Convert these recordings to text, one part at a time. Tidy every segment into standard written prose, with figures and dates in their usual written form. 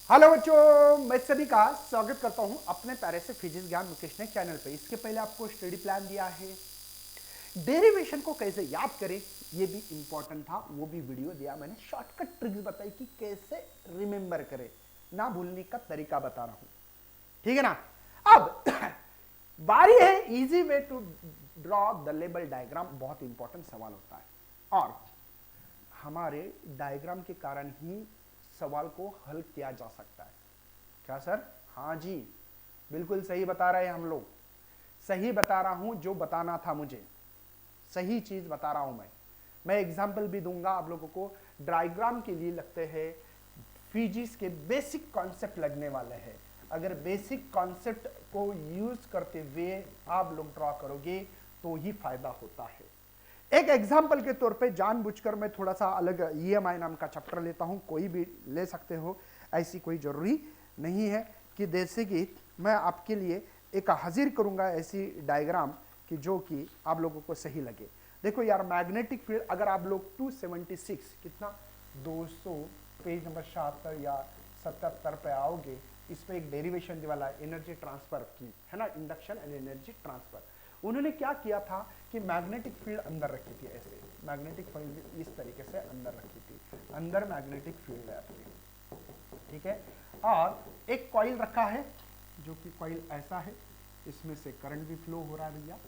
Hello बच्चों, मैं सभी का स्वागत करता हूं अपने प्यारे से फिजिक्स ज्ञान मुकेश ने चैनल पे। इसके पहले आपको स्टडी प्लान दिया है, डेरिवेशन को कैसे याद करें ये भी इंपॉर्टेंट था, वो भी वीडियो दिया मैंने। शॉर्टकट ट्रिक्स बताई कि कैसे रिमेंबर करें, ना भूलने का तरीका बता रहा हूं, ठीक है ना। अब बारी है easy way to draw the label diagram. बहुत इंपॉर्टेंट सवाल होता है और हमारे डायग्राम के कारण ही सवाल को हल किया जा सकता है। क्या सर? हाँ जी, बिल्कुल सही बता रहे हैं हम लोग। सही बता रहा हूं, जो बताना था मुझे सही चीज बता रहा हूं मैं एग्जांपल भी दूंगा आप लोगों को। डायग्राम के लिए लगते हैं फिजिक्स के बेसिक कॉन्सेप्ट लगने वाले हैं। अगर बेसिक कॉन्सेप्ट को यूज करते हुए आप लोग ड्रॉ करोगे तो ही फायदा होता है। एक एग्जाम्पल के तौर पे जानबूझकर मैं थोड़ा सा अलग ईएमआई नाम का चैप्टर लेता हूं, कोई भी ले सकते हो, ऐसी कोई जरूरी नहीं है कि जैसे कि मैं आपके लिए एक हाजिर करूंगा ऐसी डायग्राम कि जो कि आप लोगों को सही लगे। देखो यार, मैग्नेटिक फील्ड अगर आप लोग 276 कितना 200 पेज नंबर 76 या 77 पे आओगे, इस पे एक डेरिवेशन वाला एनर्जी ट्रांसफर की है ना, इंडक्शन एंड एनर्जी ट्रांसफर। उन्होंने क्या किया था कि मैग्नेटिक फील्ड अंदर रखी थी, ऐसे मैग्नेटिक फील्ड इस तरीके से अंदर रखी थी, अंदर मैग्नेटिक फील्ड है आपकी, ठीक है। और एक कॉइल रखा है जो कि कॉइल ऐसा है, इसमें से करंट भी फ्लो हो रहा है भैया,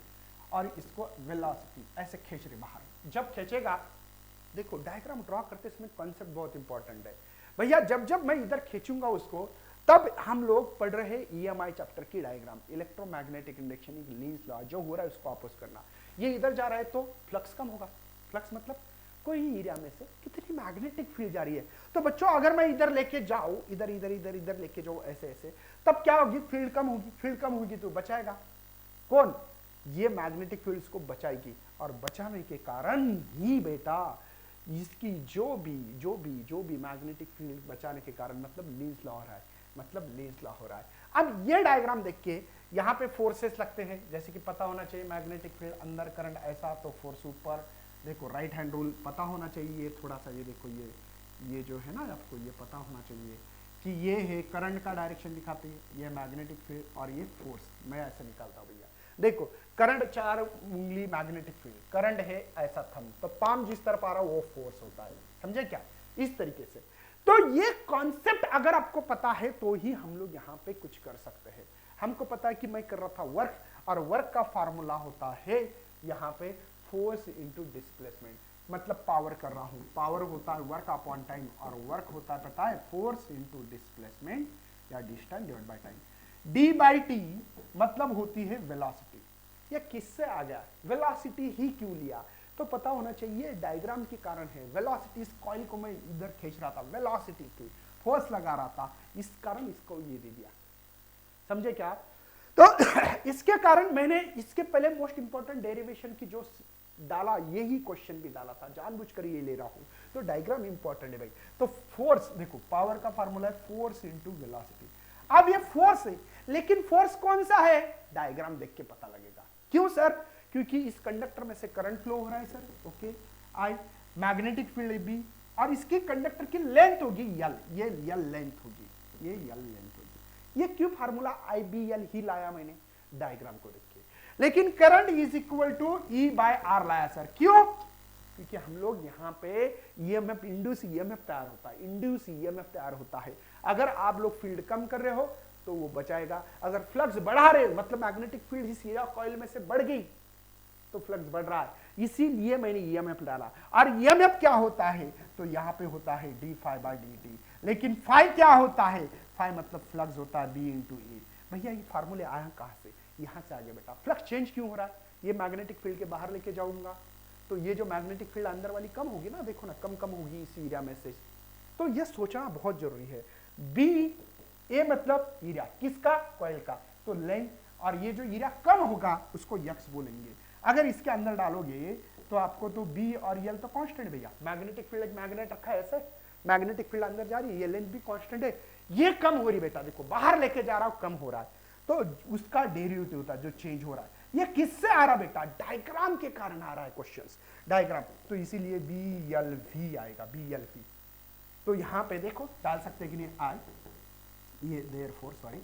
और इसको वेलोसिटी ऐसे खींच रहे बाहर। जब खींचेगा, देखो डायग्राम ड्रॉ करते समय कॉन्सेप्ट बहुत इंपॉर्टेंट है भैया। जब जब मैं इधर खींचूंगा उसको, तब हम लोग पढ़ रहे ईएमआई चैप्टर की diagram, electromagnetic induction leans law, जो हो रहा है उसको अपोज करना। ये इधर जा रहा है तो फ्लक्स कम होगा। फ्लक्स मतलब कोई एरिया में से कितनी मैग्नेटिक फील्ड जा रही है। तो बच्चों अगर मैं इधर लेके जाऊं, इधर इधर इधर इधर लेके जाऊं ऐसे ऐसे, तब क्या होगी? फील्ड कम होगी। फील्ड कम होगी तो बचाएगा कौन? ये मैग्नेटिक फील्ड को बचाएगी, और बचाने के कारण ही बेटा इसकी जो भी मैग्नेटिक फील्ड बचाने के कारण मतलब लीन्स लॉ हो रहा है, मतलब लीन्स लॉ हो रहा है। अब ये डायग्राम देख के यहाँ पे फोर्सेस लगते हैं, जैसे कि पता होना चाहिए मैग्नेटिक फील्ड अंदर करंट ऐसा तो फोर्स ऊपर। देखो राइट हैंड रूल पता होना चाहिए थोड़ा सा, ये देखो ये जो है ना, आपको ये पता होना चाहिए कि ये है करंट का डायरेक्शन दिखाते हैं, ये मैग्नेटिक फील्ड और ये फोर्स। मैं ऐसे निकालता हूँ भैया, देखो करंट 4 उंगली मैग्नेटिक फील्ड, करंट है ऐसा थंब, तो पाम जिस तरफ आ रहा वो फोर्स होता है, समझे क्या? इस तरीके से। तो ये कॉन्सेप्ट अगर आपको पता है तो ही हम लोग यहाँ पे कुछ कर सकते हैं। हमको पता है कि मैं कर रहा था वर्क, और वर्क का फार्मूला होता है यहाँ पे फोर्स इंटू डिस्प्लेसमेंट, मतलब पावर कर रहा हूँ, पावर होता है वर्क अपॉन टाइम, और वर्क होता है पता है फोर्स इंटू डिस्प्लेसमेंट या distance divide by time. D by T मतलब होती है वेलोसिटी। ये किससे आ गया? वेलोसिटी ही क्यों लिया? तो पता होना चाहिए डायग्राम के कारण है। वेलोसिटी, इस कॉइल को मैं इधर खींच रहा था, वेलोसिटी थी, फोर्स लगा रहा था, इस कारण इसको ये दे दिया, समझे क्या? तो इसके कारण मैंने इसके पहले मोस्ट इंपॉर्टेंट डेरिवेशन की जो डाला, यही क्वेश्चन भी डाला था, जानबूझकर ये ले रहा हूं, तो डायग्राम इंपॉर्टेंट है भाई। तो फोर्स देखो, पावर का फार्मूला है फोर्स इंटू वेलोसिटी। अब ये फोर्स है, लेकिन फोर्स कौन सा है? डायग्राम देख के पता लगेगा। क्यों सर? क्योंकि इस कंडक्टर में से करंट फ्लो हो रहा है सर, ओके। आई मैग्नेटिक फील्ड बी, और इसकी कंडक्टर की लेंथ होगी यल, ये यल लेंथ होगी, ये यल लेंथ होगी। ये क्यों फार्मूला आई बी एल ही लाया मैंने डायग्राम को देख के। लेकिन current is equal to E by R लाया सर, क्यों? क्योंकि हम लोग यहाँ पे ईएमएफ, इंड्यूस ईएमएफ तैयार होता है, इंड्यूस ईएमएफ तैयार होता है। अगर आप लोग फील्ड कम कर रहे हो तो वो बचाएगा, अगर फ्लक्स बढ़ा रहे हो मतलब मैग्नेटिक फील्ड इस कॉइल में से बढ़ गई तो फ्लक्स बढ़ रहा है, इसीलिए मैंने ईएमएफ डाला। और ईएमएफ क्या होता है? तो यहाँ पे होता है D five by D T, लेकिन फाइव क्या होता है? फाइव मतलब फ्लक्स होता है बी इंटू ए। भैया ये फार्मूले आया कहाँ से? यहाँ से आगे बेटा। फ्लक्स चेंज क्यों हो रहा है? ये मैग्नेटिक फील्ड के बाहर लेके जाऊंगा तो ये जो मैग्नेटिक फील्ड अंदर वाली कम होगी ना, देखो ना कम होगी इस एरिया में से। तो ये सोचना बहुत जरूरी है। बी ए मतलब एरिया किसका? कॉइल का, तो लेंथ, और ये जो एरिया कम होगा उसको यक्स बोलेंगे। अगर इसके अंदर डालोगे तो आपको तो बी और यल तो कांस्टेंट भैया, मैग्नेटिक फील्ड एक मैग्नेट रखा है ऐसे, मैग्नेटिक फील्ड अंदर जा रही है, ये लेंथ भी कांस्टेंट है, ये कम हो रही बेटा, देखो बाहर लेके जा रहा हूं कम हो रहा है, तो उसका डेरिवेटिव होता है जो चेंज हो रहा है। ये किससे आ रहा बेटा? डायग्राम के कारण आ रहा है क्वेश्चंस, डायग्राम। तो इसीलिए बी एल वी आएगा, बी एल वी। तो यहां पे देखो डाल सकते कि नहीं, आई ये देयरफॉर सॉरी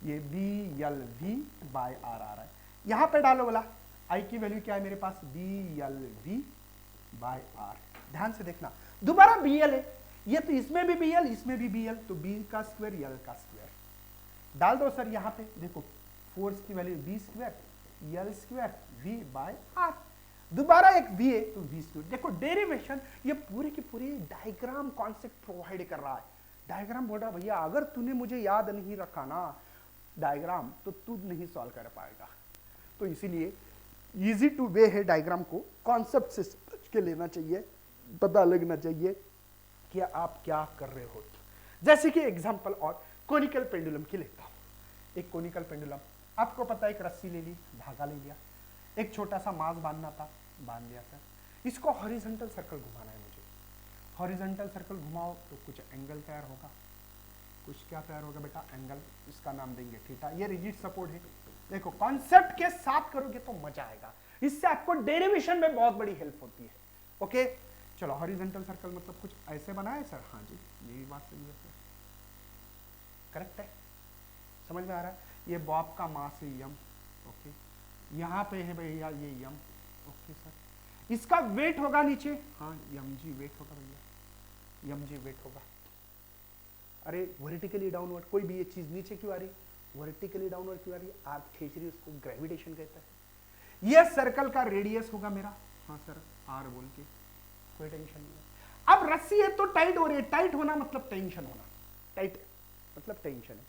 ये B L V by R आ रहा है, यहां पे डालो बोला आई की वैल्यू क्या है मेरे पास B L V by R. ध्यान से देखना दोबारा बी एल है, ये तो इसमें भी बी एल इसमें भी बी एल, तो बी का स्क्वायर एल का स्क्वायर डाल दो सर। यहां पे देखो फोर्स की value B square L square V by R, दोबारा एक वी है तो वी स्क्वायर। देखो डेरिवेशन ये पूरी की पूरी डायग्राम कॉन्सेप्ट प्रोवाइड कर रहा है। डायग्राम बोल रहा भैया अगर तूने मुझे याद नहीं रखा ना डायग्राम तो तू नहीं सॉल्व कर पाएगा, तो इसीलिए इजी टू वे है डायग्राम को कॉन्सेप्ट से समझ के लेना चाहिए, पता लगना चाहिए कि आप क्या कर रहे हो। जैसे कि एग्जांपल और कोनिकल पेंडुलम की लेता हूं, एक कोनिकल पेंडुलम आपको पता है एक रस्सी ले ली, धागा ले लिया, एक छोटा सा मास बांधना था, बांध लिया सर। इसको हॉरिजॉन्टल सर्कल घुमाना है मुझे, हॉरिजॉन्टल सर्कल घुमाओ तो कुछ एंगल तैयार होगा, कुछ क्या तैयार होगा बेटा एंगल, इसका नाम देंगे थीटा। ये रिजिड सपोर्ट है। देखो कॉन्सेप्ट के साथ करोगे तो मजा आएगा, इससे आपको डेरिवेशन में बहुत बड़ी हेल्प होती है। ओके चलो हॉरिजॉन्टल सर्कल मतलब कुछ ऐसे बना है सर, हाँ जी मेरी बात सही है सर, करेक्ट है, समझ में आ रहा है। ये बॉब का मास है यम, ओके यहाँ पे है भैया ये यम, ओके सर। इसका वेट होगा नीचे, हाँ यम जी वेट होगा भैया, यम जी वेट होगा। अरे वर्टिकली डाउनवर्ड कोई भी ये चीज नीचे क्यों आ रही, वर्टिकली डाउनवर्ड क्यों आ रही है, आप खींच रही, उसको ग्रेविटेशन कहता है। ये सर्कल का रेडियस होगा मेरा, हाँ सर आर बोल के, कोई टेंशन नहीं है। अब रस्सी है तो टाइट हो रही है, टाइट होना मतलब टेंशन होना, टाइट मतलब टेंशन है।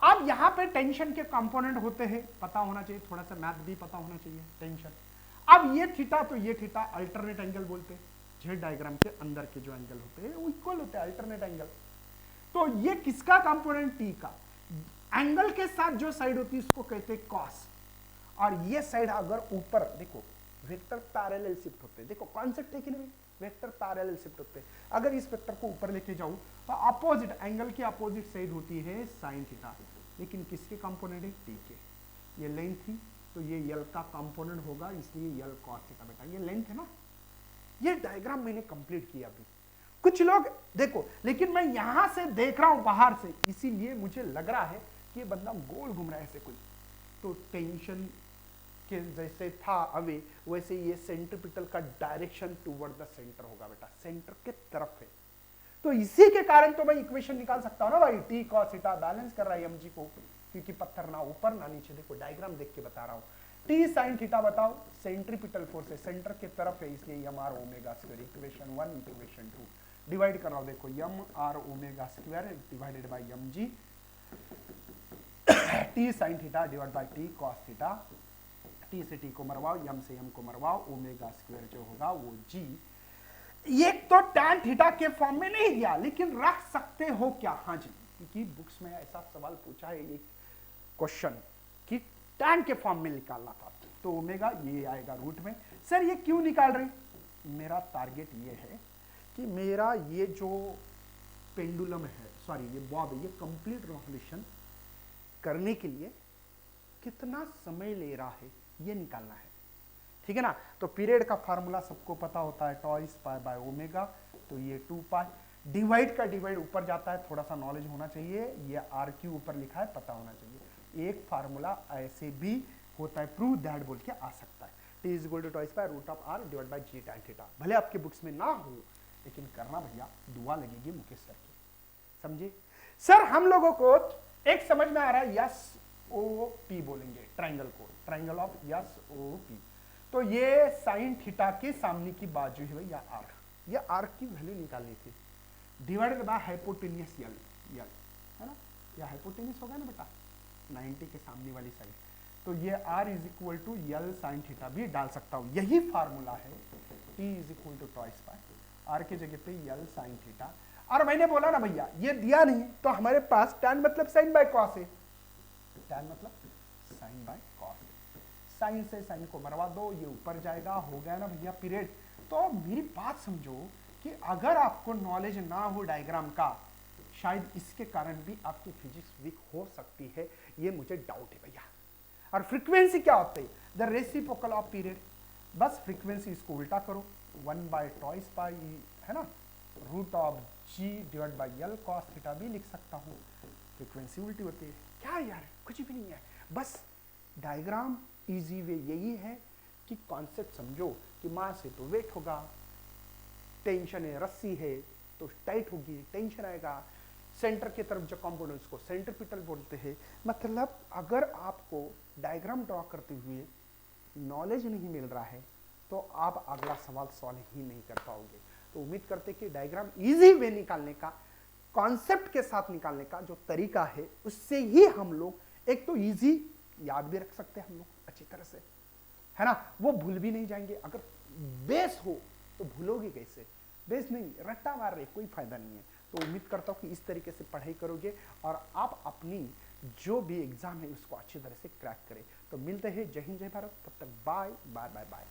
अब यहां पे टेंशन के कंपोनेंट होते हैं, पता होना चाहिए, थोड़ा सा मैथ भी पता होना चाहिए। टेंशन अब ये थीटा तो ये थीटा अल्टरनेट एंगल बोलते हैं, जेड डायग्राम के अंदर के जो एंगल होते हैं वो इक्वल होते हैं, अल्टरनेट एंगल। तो ये किसका कंपोनेंट टी का, एंगल के साथ जो साइड होती है इसको कहते हैं कॉस, और ये साइड अगर ऊपर देखो वेक्टर पैरेलल शिफ्ट होते हैं, देखो कॉन्सेप्ट है कि नहीं, वेक्टर पैरेलल शिफ्ट होते हैं। अगर इस वेक्टर को ऊपर लेके जाऊं तो अपोजिट एंगल की अपोजिट साइड होती है साइन थीटा, लेकिन किसके कंपोनेंट है टी के। ये लेंथ थी तो ये यल का कंपोनेंट होगा, इसलिए यल कॉस थीटा बेटा, ये लेंथ है ना। ये डायग्राम मैंने कंप्लीट किया अभी, कुछ लोग देखो, लेकिन मैं यहां से देख रहा हूं बाहर से, इसीलिए मुझे लग रहा है कि ये बंदा गोल घूम रहा है ऐसे कोई। तो टेंशन के जैसे था अवे वैसे ये सेंट्रीपिटल का डायरेक्शन टुवर्ड द सेंटर होगा बेटा, सेंटर के तरफ है। तो इसी के कारण तो मैं इक्वेशन निकाल सकता हूं ना भाई, टी कॉस थीटा बैलेंस कर रहा है एमजी को, क्योंकि पत्थर ना ऊपर ना नीचे। देखो डायग्राम देख के बता रहा हूं, टी साइन थीटा बताओ सेंट्रीपिटल फोर्स है, सेंटर के तरफ है, इसलिए M R omega square. Equation 1 equation 2 divide कर रहा हूं, देखो M R omega square divided by M G, T sine theta divide by T cos theta, T से टी को मरवाओ, एम से एम को मरवाओ, ओमेगा स्क्वायर जो होगा वो जी। एक तो टैन थीटा के फॉर्म में नहीं दिया, लेकिन रख सकते हो क्या, हाँ जी, क्योंकि बुक्स में ऐसा सवाल पूछा है एक क्वेश्चन कि टैन के फॉर्म में निकालना था, तो ओमेगा ये आएगा रूट में। सर ये क्यों निकाल रहे, मेरा टारगेट ये है कि मेरा ये जो पेंडुलम है, सॉरी ये बॉब है, ये कंप्लीट रिवॉल्यूशन करने के लिए कितना समय ले रहा है ये निकालना है, ठीक है ना। तो पीरियड का फार्मूला सबको पता होता है, टॉइस पाई बाय ओमेगा, तो ये 2 पाई, डिवाइड का डिवाइड ऊपर जाता है, थोड़ा सा नॉलेज होना चाहिए, ये आर क्यू ऊपर लिखा है पता होना चाहिए। एक फार्मूला ऐसे भी होता है, प्रूव दैट बोल के आ सकता है, T is equal to twice by root of R divide by G tan theta. भले आपके बुक्स में ना हो, लेकिन करना भैया, दुआ लगेगी मुकेश सर की, समझे। सर हम लोगों को एक समझ में आ रहा है, यस ओ पी बोलेंगे ट्राइंगल को, triangle of S O P. तो ये साइन थीटा के सामने की बाजू है भैया आर, ये आर की वैल्यू निकालनी थी, डिवाइडेड बाय हाइपोटेन्यूस यल, यल है ना, या हाइपोटेन्यूस होगा ना बेटा 90 के सामने वाली साइड, तो ये R is equal to L sine theta भी डाल सकता हूं, यही फार्मूला है, T is equal to twice by R के जगह पे यल साइन थीटा। और मैंने बोला ना भैया ये दिया नहीं तो हमारे पास tan मतलब साइन बाय कॉस है, tan मतलब साइन बाय कॉस, साइन से साइन को मरवा दो, ये ऊपर जाएगा, हो गया ना भैया पीरियड। तो मेरी बात समझो कि अगर आपको नॉलेज ना हो डायग्राम का, शायद इसके कारण भी आपकी फिजिक्स वीक हो सकती है, ये मुझे डाउट है भैया। और फ्रीक्वेंसी क्या होती है, द रेसिप्रोकल ऑफ पीरियड, बस फ्रीक्वेंसी इसको उल्टा करो, 1 बाय टॉइस बाय, है ना, root of G divide by L cos theta भी लिख सकता हूँ। फ्रीक्वेंसी उल्टी होती है। क्या यार, कुछ भी नहीं है, बस डायग्राम इजी वे यही है कि कॉन्सेप्ट समझो कि मास है तो वेट होगा, टेंशन है, रस्सी है तो टाइट होगी, टेंशन आएगा, सेंटर की तरफ जो कंपोनेंट्स को सेंट्रीपिटल बोलते हैं। मतलब अगर आपको डायग्राम ड्रॉ करते हुए नॉलेज नहीं मिल रहा है तो आप अगला सवाल सॉल्व ही नहीं कर पाओगे। तो उम्मीद करते कि डायग्राम इजी वे निकालने का, कॉन्सेप्ट के साथ निकालने का जो तरीका है उससे ही हम लोग एक तो इजी याद भी रख सकते हैं हम लोग अच्छी तरह से, है ना, वो भूल भी नहीं जाएंगे। अगर बेस हो तो भूलोगे कैसे, बेस नहीं, रट्टा मार रहे कोई फायदा नहीं है। तो उम्मीद करता हूँ कि इस तरीके से पढ़ाई करोगे और आप अपनी जो भी एग्जाम है उसको अच्छी तरह से क्रैक करें। तो मिलते हैं, जय हिंद जय भारत, तब तक बाय बाय बाय बाय।